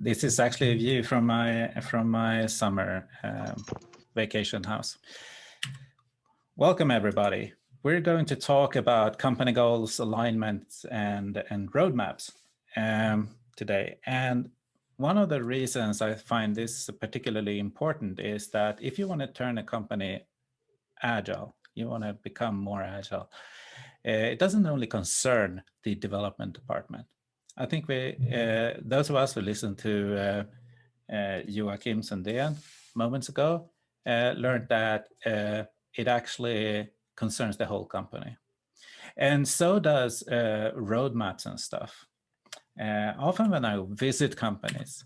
This is actually a view from my summer vacation house. Welcome, everybody. We're going to talk about company goals, alignments, and roadmaps today. And one of the reasons I find this particularly important is that if you want to turn a company agile, you want to become more agile, it doesn't only concern the development department. I think those of us who listened to Joachim Sundén moments ago learned that it actually concerns the whole company. And so does roadmaps and stuff. Often when I visit companies,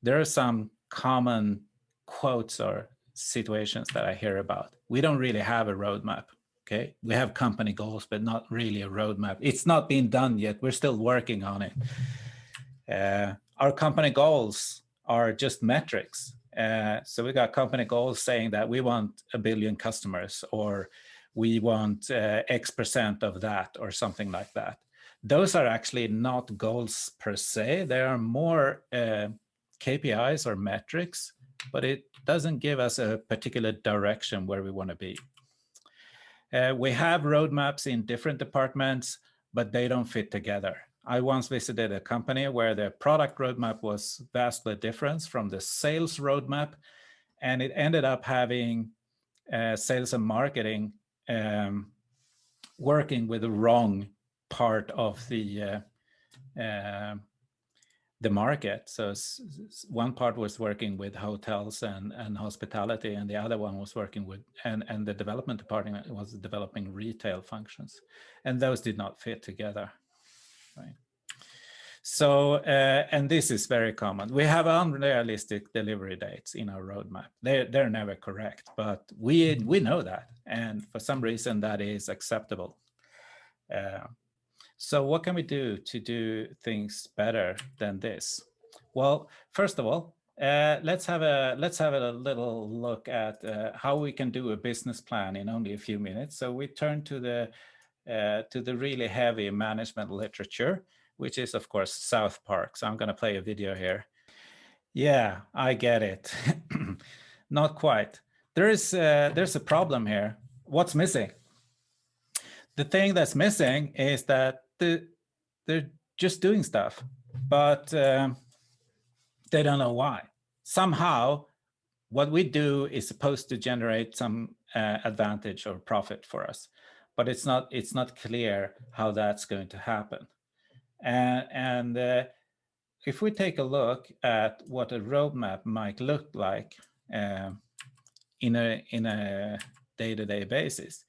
there are some common quotes or situations that I hear about. We don't really have a roadmap. Okay, we have company goals, but not really a roadmap. It's not been done yet. We're still working on it. Our company goals are just metrics. So we got company goals saying that we want 1 billion customers, or we want X% of that, or something like that. Those are actually not goals per se. They are more KPIs or metrics, but it doesn't give us a particular direction where we want to be. We have roadmaps in different departments, but they don't fit together. I once visited a company where the product roadmap was vastly different from the sales roadmap, and it ended up having sales and marketing working with the wrong part of the market. So one part was working with hotels and hospitality, and the other one was working with, and the development department was developing retail functions, and those did not fit together, right? So, and this is very common. We have unrealistic delivery dates in our roadmap. They're never correct, but we know that, and for some reason that is acceptable. So what can we do to do things better than this? Well, first of all, let's have a little look at how we can do a business plan in only a few minutes. So we turn to the really heavy management literature, which is of course South Park. So I'm going to play a video here. Yeah, I get it. Not quite. There's a problem here. What's missing? The thing that's missing is that they're just doing stuff, but they don't know why. Somehow, what we do is supposed to generate some advantage or profit for us, but it's not clear how that's going to happen. And if we take a look at what a roadmap might look like in a day-to-day basis,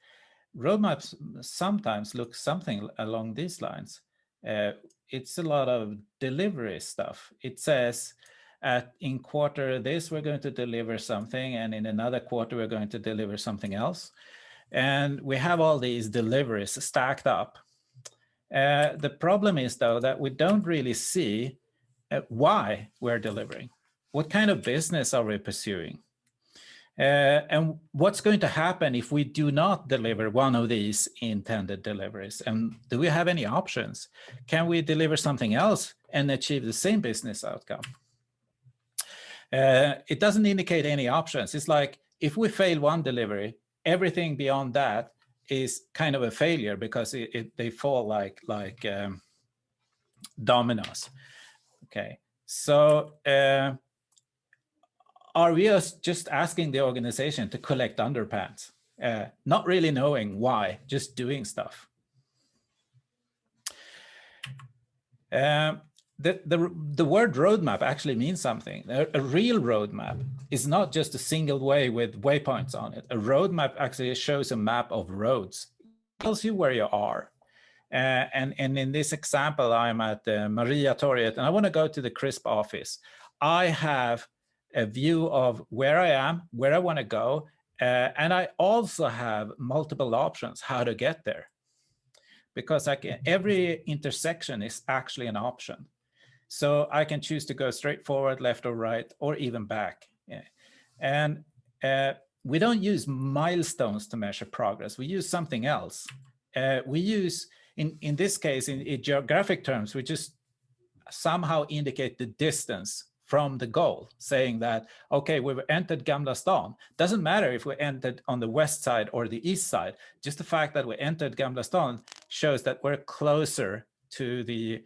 roadmaps sometimes look something along these lines. It's a lot of delivery stuff. It says in quarter this, we're going to deliver something, and in another quarter, we're going to deliver something else. And we have all these deliveries stacked up. The problem is, though, that we don't really see why we're delivering. What kind of business are we pursuing? And what's going to happen if we do not deliver one of these intended deliveries? And do we have any options? Can we deliver something else and achieve the same business outcome? It doesn't indicate any options. It's like if we fail one delivery, everything beyond that is kind of a failure because they fall like dominoes. Okay, so are we just asking the organization to collect underpants, not really knowing why, just doing stuff? The word roadmap actually means something. A real roadmap is not just a single way with waypoints on it. A roadmap actually shows a map of roads. It tells you where you are. And in this example, I'm at Maria Torget, and I want to go to the CRISP office. I have a view of where I am, where I want to go, and I also have multiple options how to get there. Because every intersection is actually an option. So I can choose to go straight forward, left or right, or even back. Yeah. And we don't use milestones to measure progress. We use something else. We use, in this case, in geographic terms, we just somehow indicate the distance from the goal, saying that, okay, we've entered Gamla Stan. Doesn't matter if we entered on the west side or the east side. Just the fact that we entered Gamla Stan shows that we're closer to the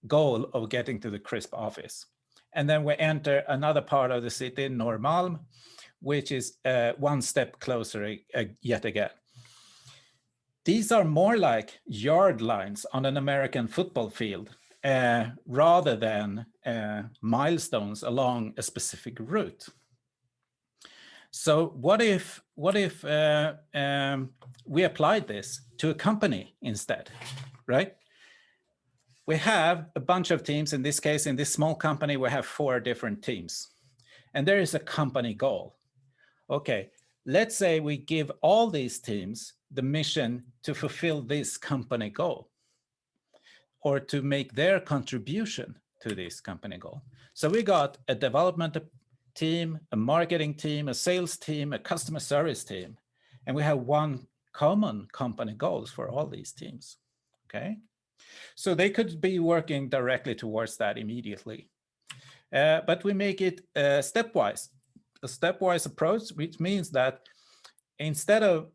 goal of getting to the CRISP office. And then we enter another part of the city, Norrmalm, which is one step closer yet again. These are more like yard lines on an American football field rather than milestones along a specific route. So what if we applied this to a company instead, right? We have a bunch of teams. In this case, in this small company, we have 4 different teams. And there is a company goal. Okay, let's say we give all these teams the mission to fulfill this company goal or to make their contribution to this company goal. So we got a development team, a marketing team, a sales team, a customer service team, and we have one common company goals for all these teams, okay? So they could be working directly towards that immediately. But we make it stepwise, a stepwise approach, which means that instead of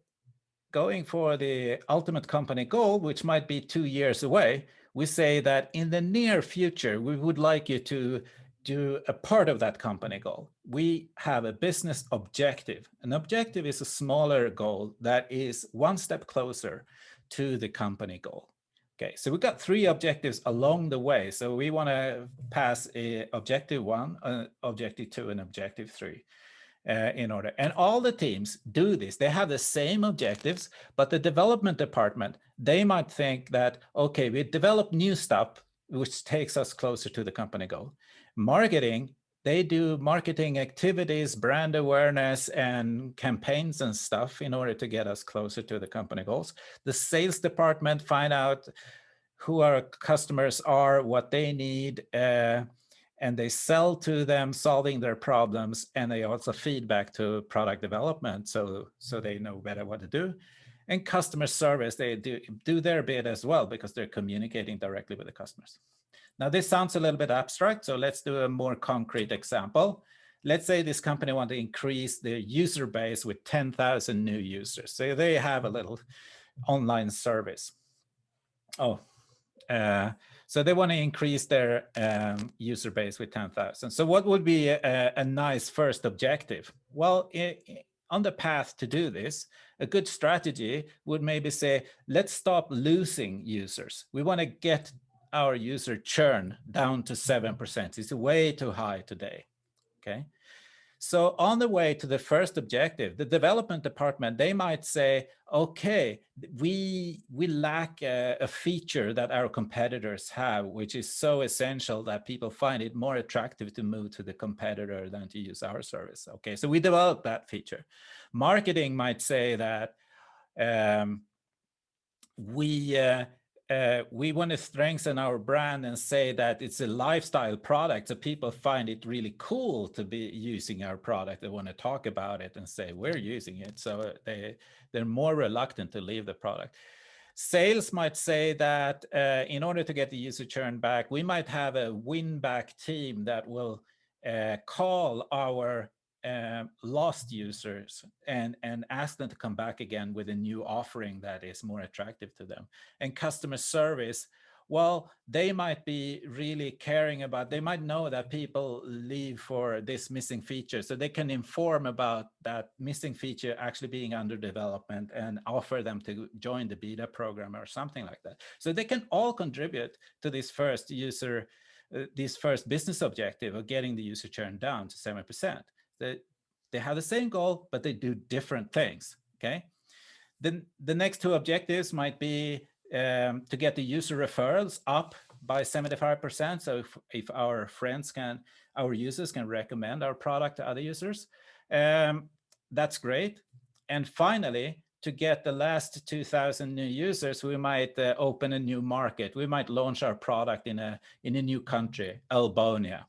going for the ultimate company goal, which might be 2 years away, we say that in the near future, we would like you to do a part of that company goal. We have a business objective. An objective is a smaller goal that is one step closer to the company goal. Okay, so we've got 3 objectives along the way. So we want to pass objective 1, objective 2, and objective 3 in order. And all the teams do this. They have the same objectives, but the development department, they might think that, okay, we develop new stuff, which takes us closer to the company goal. Marketing, they do marketing activities, brand awareness, and campaigns and stuff in order to get us closer to the company goals. The sales department find out who our customers are, what they need, and they sell to them, solving their problems, and they also feed back to product development so they know better what to do. And customer service, they do their bit as well because they're communicating directly with the customers. Now, this sounds a little bit abstract, so let's do a more concrete example. Let's say this company wants to increase their user base with 10,000 new users. So they have a little online service. So they want to increase their user base with 10,000. So what would be a nice first objective? Well, on the path to do this, a good strategy would maybe say, let's stop losing users. We want to get our user churn down to 7%. It's way too high today, okay? So on the way to the first objective, the development department, they might say, okay, we lack a feature that our competitors have, which is so essential that people find it more attractive to move to the competitor than to use our service. Okay, so we develop that feature. Marketing might say that we want to strengthen our brand and say that it's a lifestyle product, so people find it really cool to be using our product. They want to talk about it and say we're using it, so they're more reluctant to leave the product. Sales might say that in order to get the user churn back, we might have a win-back team that will call our lost users and ask them to come back again with a new offering that is more attractive to them. And customer service, well, they might be really caring about, they might know that people leave for this missing feature, so they can inform about that missing feature actually being under development and offer them to join the beta program or something like that. So they can all contribute to this first user, this first business objective of getting the user churn down to 7%. They have the same goal, but they do different things, okay? Then the next 2 objectives might be to get the user referrals up by 75%. So if our users can recommend our product to other users, that's great. And finally, to get the last 2,000 new users, we might open a new market. We might launch our product in a new country, Albania.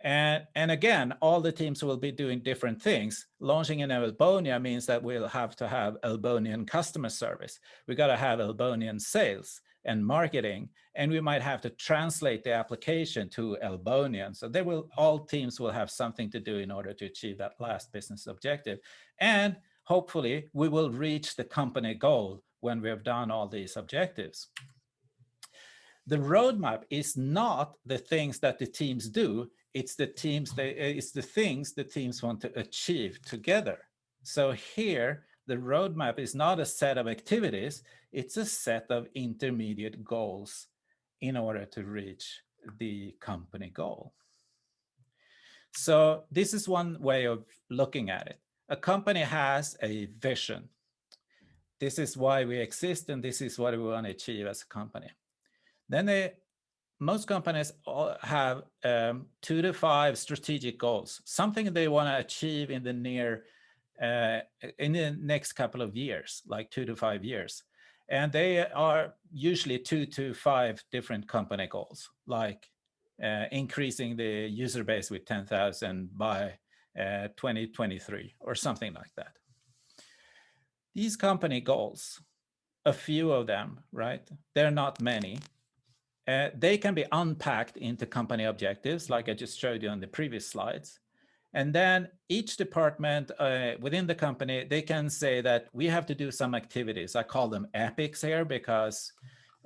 And again, all the teams will be doing different things. Launching in Albania means that we'll have to have Albanian customer service. We got to have Albanian sales. and marketing, and we might have to translate the application to Elbonian. So all teams will have something to do in order to achieve that last business objective. And hopefully we will reach the company goal when we have done all these objectives. The roadmap is not the things that the teams do, it's the things the teams want to achieve together. So here, the roadmap is not a set of activities, it's a set of intermediate goals in order to reach the company goal. So this is one way of looking at it. A company has a vision. This is why we exist, and this is what we want to achieve as a company. Then most companies have 2 to 5 strategic goals, something they want to achieve in the next couple of years, like 2 to 5 years. And they are usually 2 to 5 different company goals, like increasing the user base with 10,000 by 2023 or something like that. These company goals, a few of them, right? They're not many. They can be unpacked into company objectives, like I just showed you on the previous slides. And then each department within the company, they can say that we have to do some activities. I call them epics here because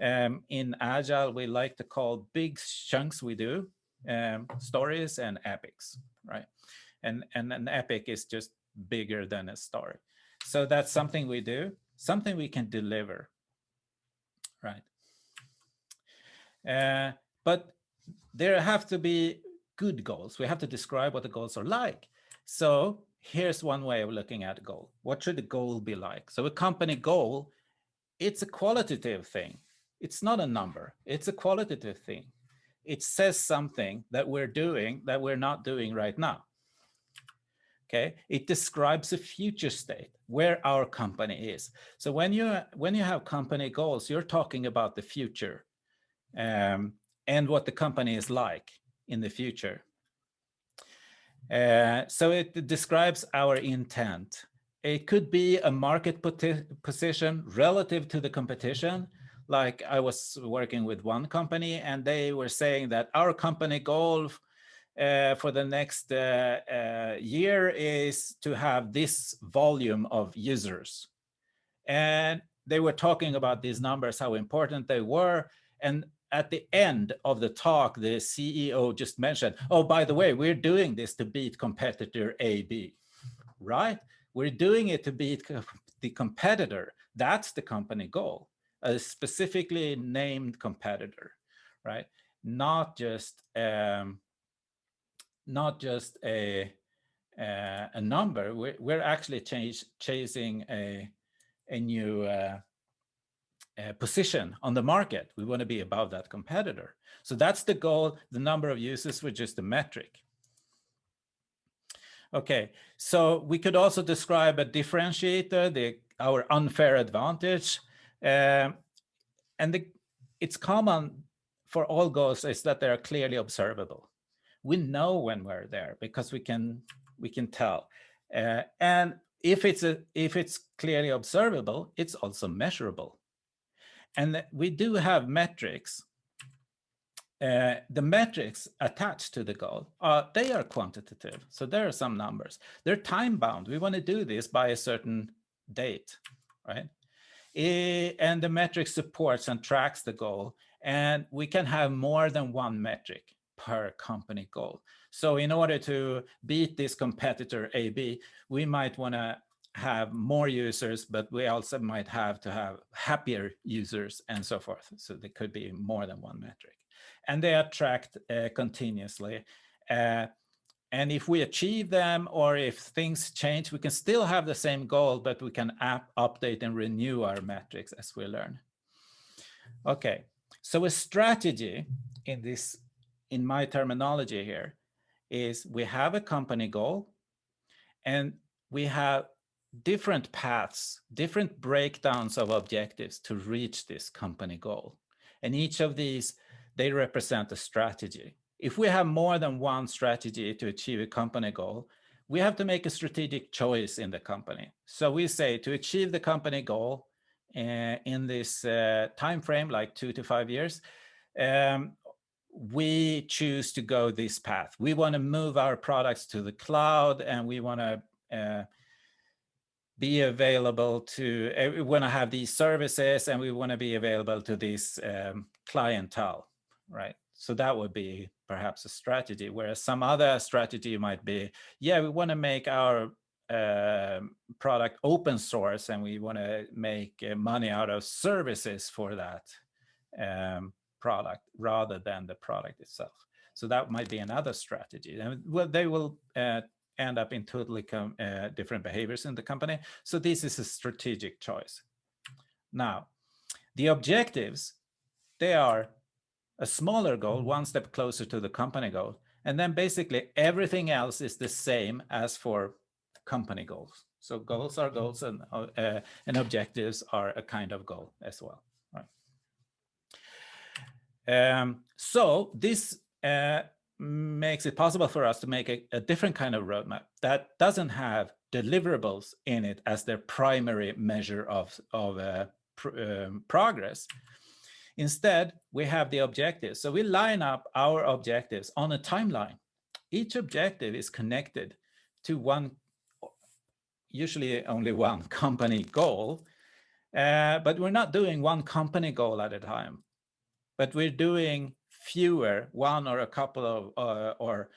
in Agile, we like to call big chunks we do stories and epics, right? And an epic is just bigger than a story. So that's something we do, something we can deliver, right? But there have to be good goals. We have to describe what the goals are like. So here's one way of looking at a goal. What should the goal be like? So a company goal, it's a qualitative thing. It's not a number. It's a qualitative thing. It says something that we're doing that we're not doing right now. Okay, it describes a future state where our company is. So when you have company goals, you're talking about the future and what the company is like in the future. So it describes our intent. It could be a market position relative to the competition. Like I was working with one company and they were saying that our company goal for the next year is to have this volume of users. And they were talking about these numbers, how important they were. And at the end of the talk, the CEO just mentioned, oh, by the way, we're doing this to beat competitor AB, right? We're doing it to beat the competitor. That's the company goal, a specifically named competitor, right? Not just a number. We're actually chasing a new position on the market. We want to be above that competitor. So that's the goal. The number of users was just a metric. Okay, so we could also describe a differentiator, our unfair advantage. It's common for all goals is that they are clearly observable. We know when we're there because we can tell. And if it's clearly observable, it's also measurable. And we do have metrics. The metrics attached to the goal, they are quantitative. So there are some numbers. They're time bound. We want to do this by a certain date, right? And the metric supports and tracks the goal. And we can have more than one metric per company goal. So in order to beat this competitor AB, we might want to have more users, but we also might have to have happier users and so forth. So there could be more than one metric. And they are tracked continuously. And if we achieve them or if things change, we can still have the same goal, but we can update and renew our metrics as we learn. Okay, so a strategy in my terminology here is we have a company goal and we have different paths, different breakdowns of objectives to reach this company goal. And each of these, they represent a strategy. If we have more than one strategy to achieve a company goal, we have to make a strategic choice in the company. So we say to achieve the company goal, in this time frame, like 2 to 5 years, we choose to go this path. We want to move our products to the cloud, and we want to be available to, we want to have these services, and we want to be available to this clientele, right? So that would be perhaps a strategy, whereas some other strategy might be, yeah, we want to make our product open source, and we want to make money out of services for that product rather than the product itself. So that might be another strategy. And well, they will end up in totally different behaviors in the company. So this is a strategic choice. Now, the objectives, they are a smaller goal, one step closer to the company goal. And then basically everything else is the same as for company goals. So goals are goals, and objectives are a kind of goal as well. Right? So this makes it possible for us to make a different kind of roadmap that doesn't have deliverables in it as their primary measure of progress. Instead, we have the objectives. So we line up our objectives on a timeline. Each objective is connected to one, usually only one company goal, but we're not doing one company goal at a time, but we're doing fewer, one or a couple of, or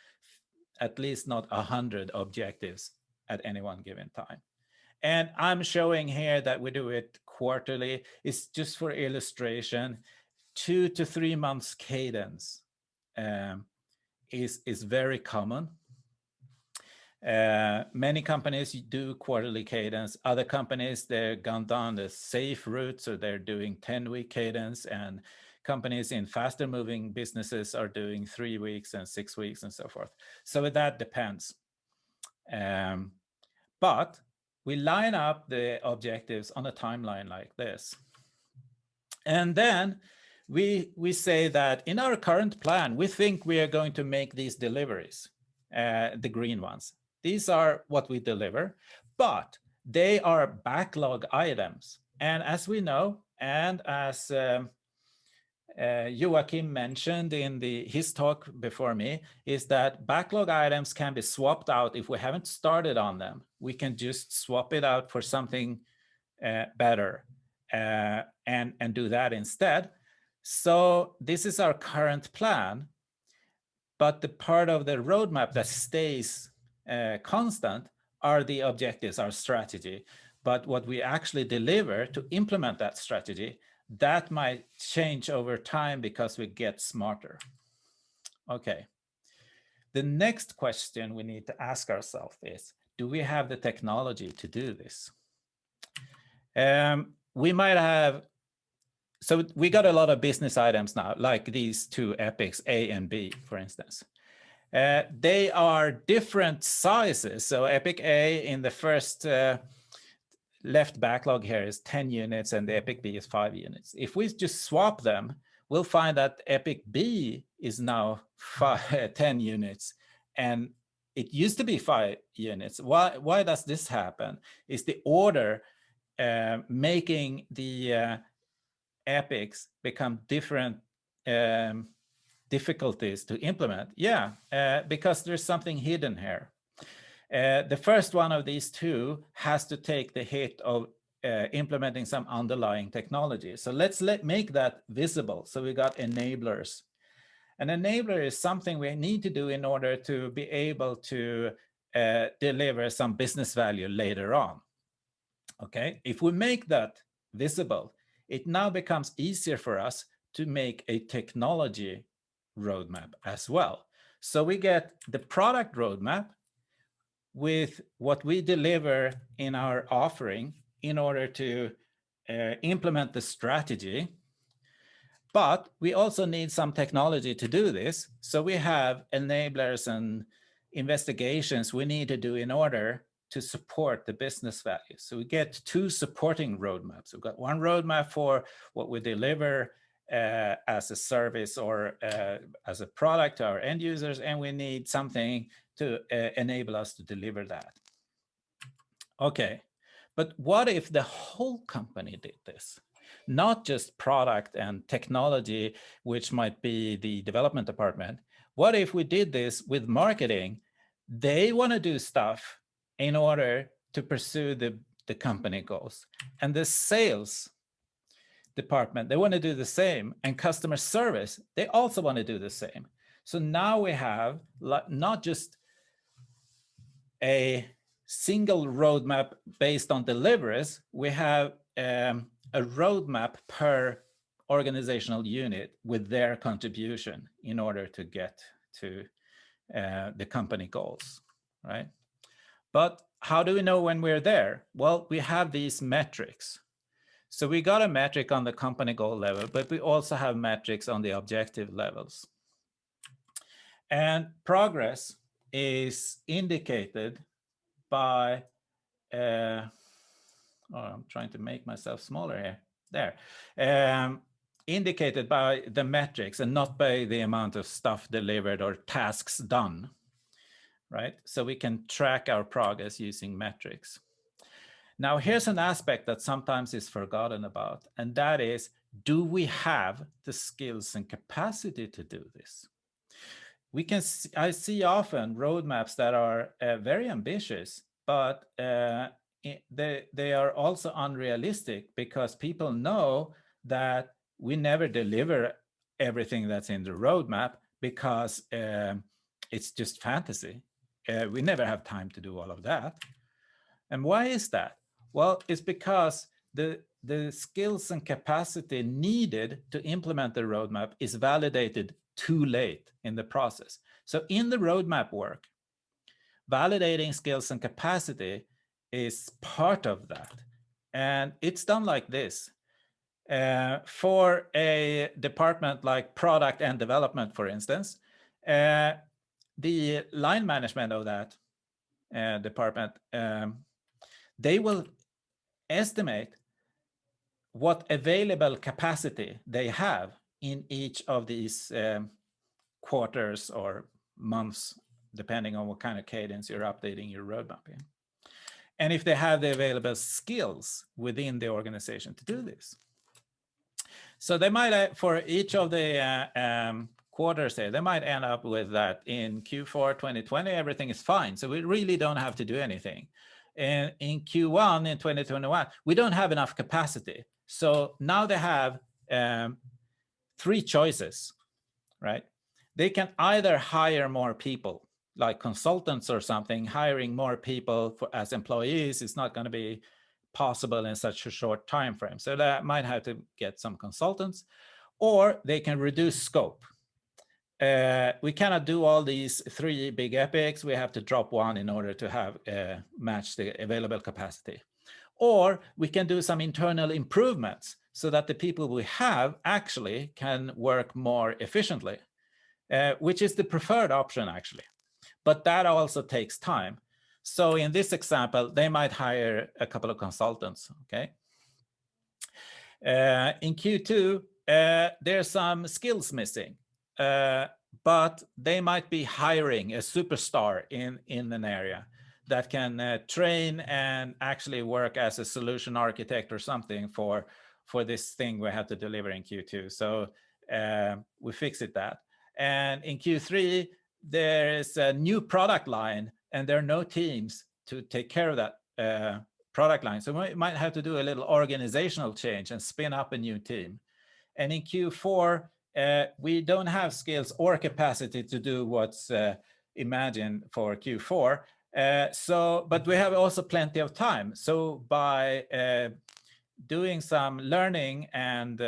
at least not 100 objectives at any one given time. And I'm showing here that we do it quarterly. It's just for illustration. 2 to 3 months cadence is very common. Many companies do quarterly cadence. Other companies, they've gone down the safe route, so they're doing 10-week cadence, and companies in faster moving businesses are doing 3 weeks and 6 weeks and so forth. So that depends. But we line up the objectives on a timeline like this. And then we say that in our current plan, we think we are going to make these deliveries, the green ones. These are what we deliver, but they are backlog items. And as we know, and as Joachim mentioned in his talk before me, is that backlog items can be swapped out if we haven't started on them. We can just swap it out for something better and do that instead. So this is our current plan, but the part of the roadmap that stays constant are the objectives, our strategy. But what we actually deliver to implement that strategy, that might change over time because we get smarter. Okay. The next question we need to ask ourselves is, do we have the technology to do this? We might have, so we got a lot of business items now, like these two epics, A and B, for instance. They are different sizes. So epic A in the first left backlog here is 10 units and the epic B is 5 units. If we just swap them, we'll find that epic B is now 10 units and it used to be 5 units. Why does this happen? Is the order making the epics become different difficulties to implement? Yeah, because there's something hidden here. The first one of these two has to take the hit of implementing some underlying technology. So let's make that visible. So we got enablers. An enabler is something we need to do in order to be able to deliver some business value later on. Okay, if we make that visible, it now becomes easier for us to make a technology roadmap as well. So we get the product roadmap with what we deliver in our offering in order to implement the strategy. But we also need some technology to do this. So we have enablers and investigations we need to do in order to support the business value. So we get two supporting roadmaps. We've got one roadmap for what we deliver as a service or as a product to our end users, and we need something to enable us to deliver that. Okay, But what if the whole company did this? Not just product and technology, which might be the development department. What if we did this with marketing? They want to do stuff in order to pursue the company goals. And the sales department, they want to do the same. And customer service, they also want to do the same. So now we have not just a single roadmap based on deliveries, we have a roadmap per organizational unit with their contribution in order to get to the company goals, right? But how do we know when we're there? Well, we have these metrics. So we got a metric on the company goal level, but we also have metrics on the objective levels. And progress is indicated by, I'm trying to make myself smaller here, there. Indicated by the metrics and not by the amount of stuff delivered or tasks done, right? So we can track our progress using metrics. Now, here's an aspect that sometimes is forgotten about, and that is, do we have the skills and capacity to do this? I see often roadmaps that are very ambitious, but they are also unrealistic because people know that we never deliver everything that's in the roadmap because it's just fantasy. We never have time to do all of that. And why is that? Well, it's because the skills and capacity needed to implement the roadmap is validated too late in the process. So in the roadmap work, validating skills and capacity is part of that. And it's done like this. For a department like product and development, for instance, the line management of that department, they will estimate what available capacity they have in each of these quarters or months, depending on what kind of cadence you're updating your roadmap in. And if they have the available skills within the organization to do this. So they might, for each of the quarters there, they might end up with that in Q4 2020, everything is fine. So we really don't have to do anything. And in Q1 in 2021, we don't have enough capacity. So now they have 3 choices, right? They can either hire more people, like consultants or something. Hiring more people as employees is not going to be possible in such a short time frame. So they might have to get some consultants, or they can reduce scope. We cannot do all these 3 big epics. We have to drop one in order to have match the available capacity. Or we can do some internal improvements so that the people we have actually can work more efficiently, which is the preferred option actually. But that also takes time. So in this example, they might hire a couple of consultants, okay? In Q2, there's some skills missing. But they might be hiring a superstar in an area that can train and actually work as a solution architect or something for this thing we have to deliver in Q2. So we fixed that. And in Q3, there is a new product line and there are no teams to take care of that product line. So we might have to do a little organizational change and spin up a new team. And in Q4, we don't have skills or capacity to do what's imagined for Q4. But we have also plenty of time. So by doing some learning and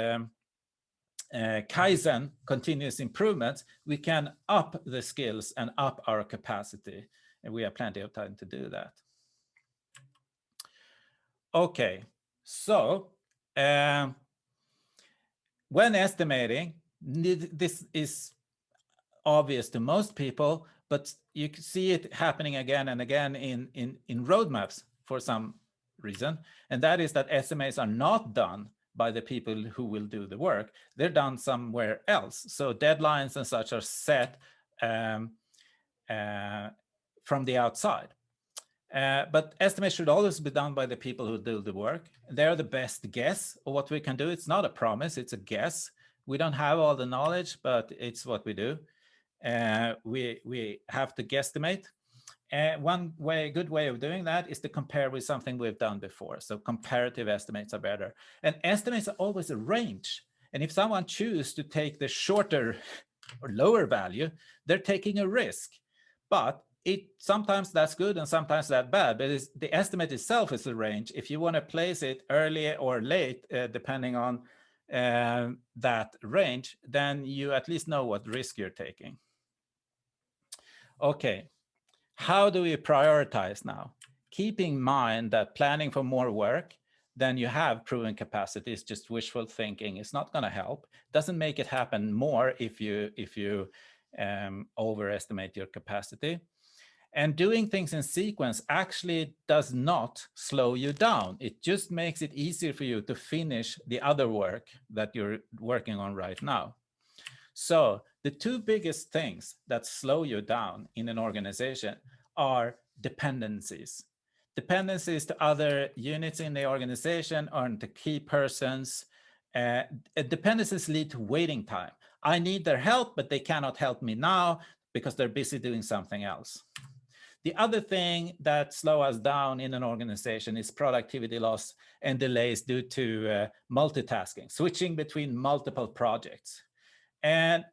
Kaizen, continuous improvements, we can up the skills and up our capacity. And we have plenty of time to do that. Okay, so when estimating, this is obvious to most people, but you can see it happening again and again in roadmaps for some reason. And that is that estimates are not done by the people who will do the work. They're done somewhere else. So deadlines and such are set from the outside. But estimates should always be done by the people who do the work. They're the best guess of what we can do. It's not a promise, it's a guess. We don't have all the knowledge, but it's what we do. We have to guesstimate. One good way of doing that is to compare with something we've done before. So comparative estimates are better. And estimates are always a range. And if someone chooses to take the shorter or lower value, they're taking a risk. But sometimes that's good and sometimes that's bad. But the estimate itself is a range. If you want to place it early or late, depending on that range, then you at least know what risk you're taking. Okay, how do we prioritize now? Keep in mind that planning for more work than you have proven capacity is just wishful thinking. It's not going to help. It doesn't make it happen more if you overestimate your capacity. And doing things in sequence actually does not slow you down. It just makes it easier for you to finish the other work that you're working on right now. So the two biggest things that slow you down in an organization are dependencies. Dependencies to other units in the organization or to key persons. Dependencies lead to waiting time. I need their help, but they cannot help me now because they're busy doing something else. The other thing that slows us down in an organization is productivity loss and delays due to multitasking, switching between multiple projects. And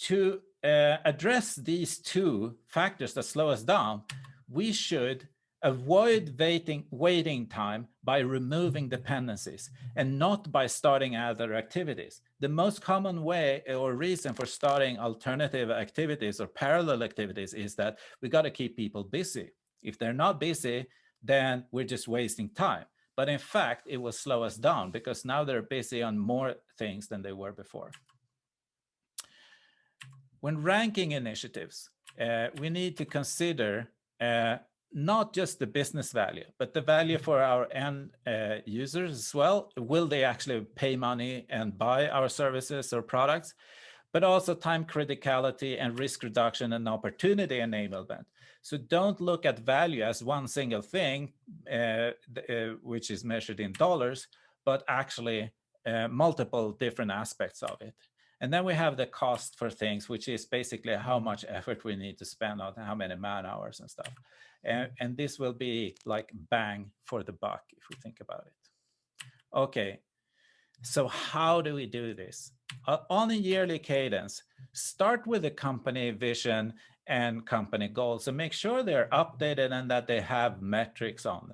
to address these two factors that slow us down, we should avoid waiting time by removing dependencies and not by starting other activities. The most common way or reason for starting alternative activities or parallel activities is that we got to keep people busy. If they're not busy, then we're just wasting time. But in fact, it will slow us down because now they're busy on more things than they were before. When ranking initiatives, we need to consider not just the business value, but the value for our end users as well. Will they actually pay money and buy our services or products? But also time criticality and risk reduction and opportunity enablement. So don't look at value as one single thing, which is measured in dollars, but actually multiple different aspects of it. And then we have the cost for things, which is basically how much effort we need to spend on how many man hours and stuff. And this will be like bang for the buck if we think about it. Okay, so how do we do this? On a yearly cadence, start with the company vision and company goals and make sure they're updated and that they have metrics on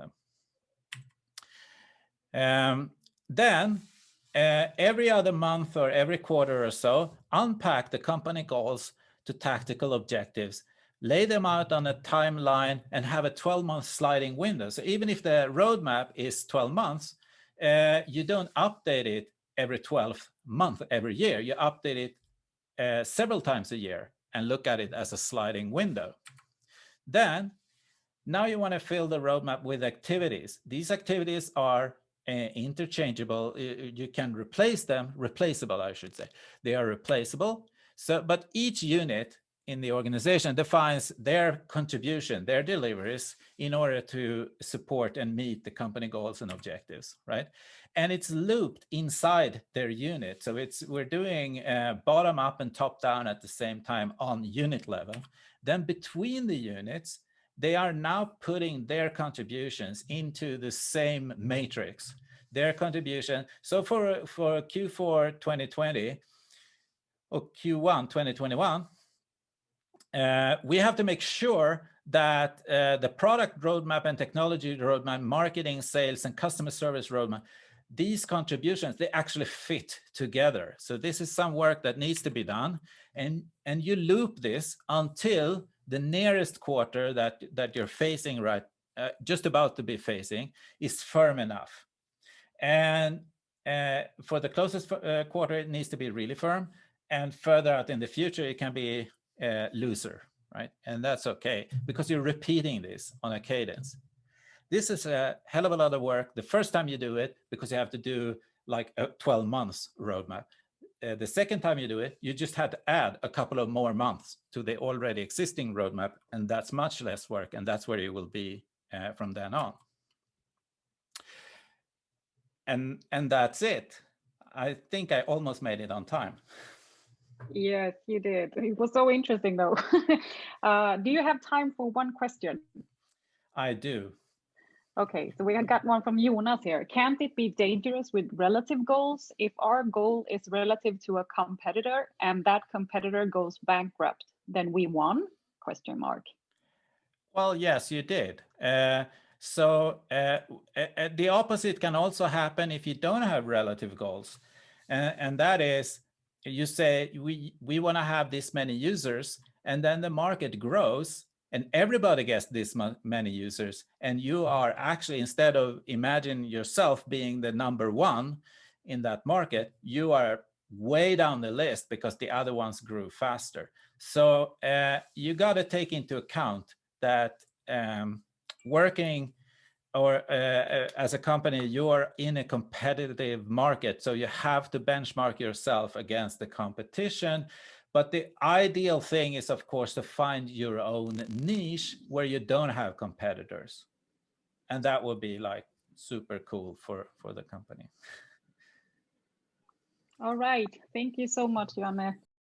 them. Then every other month or every quarter or so, unpack the company goals to tactical objectives, lay them out on a timeline and have a 12-month sliding window. So even if the roadmap is 12 months, you don't update it every 12th month, every year. You update it several times a year and look at it as a sliding window. Then, now you want to fill the roadmap with activities. These activities are interchangeable. You can replace them, replaceable, I should say. They are replaceable. So, but each unit in the organization defines their contribution, their deliveries in order to support and meet the company goals and objectives, right? And it's looped inside their unit. So we're doing bottom up and top down at the same time on unit level. Then between the units, they are now putting their contributions into the same matrix, their contribution. So for Q4 2020 or Q1 2021, we have to make sure that the product roadmap and technology roadmap, marketing, sales, and customer service roadmap, these contributions, they actually fit together. So this is some work that needs to be done. And you loop this until the nearest quarter that you're facing just about to be facing is firm enough. And for the closest quarter, it needs to be really firm. And further out in the future, it can be looser, right? And that's okay because you're repeating this on a cadence. This is a hell of a lot of work the first time you do it because you have to do like a 12 months roadmap. The second time you do it, you just had to add a couple of more months to the already existing roadmap, and that's much less work, and that's where you will be from then on. And that's it. I think I almost made it on time. Yes, you did. It was so interesting, though. Do you have time for one question? I do. Okay, so we have got one from Jonas here. Can't it be dangerous with relative goals if our goal is relative to a competitor and that competitor goes bankrupt? Then we won? Question mark. Well, yes, you did. So the opposite can also happen if you don't have relative goals. And that is, you say, we want to have this many users, and then the market grows and everybody gets this many users. And you are actually, instead of imagine yourself being the number one in that market, you are way down the list because the other ones grew faster. So you got to take into account that working or as a company, you are in a competitive market. So you have to benchmark yourself against the competition. But the ideal thing is, of course, to find your own niche where you don't have competitors. And that would be like super cool for the company. All right. Thank you so much, Janne.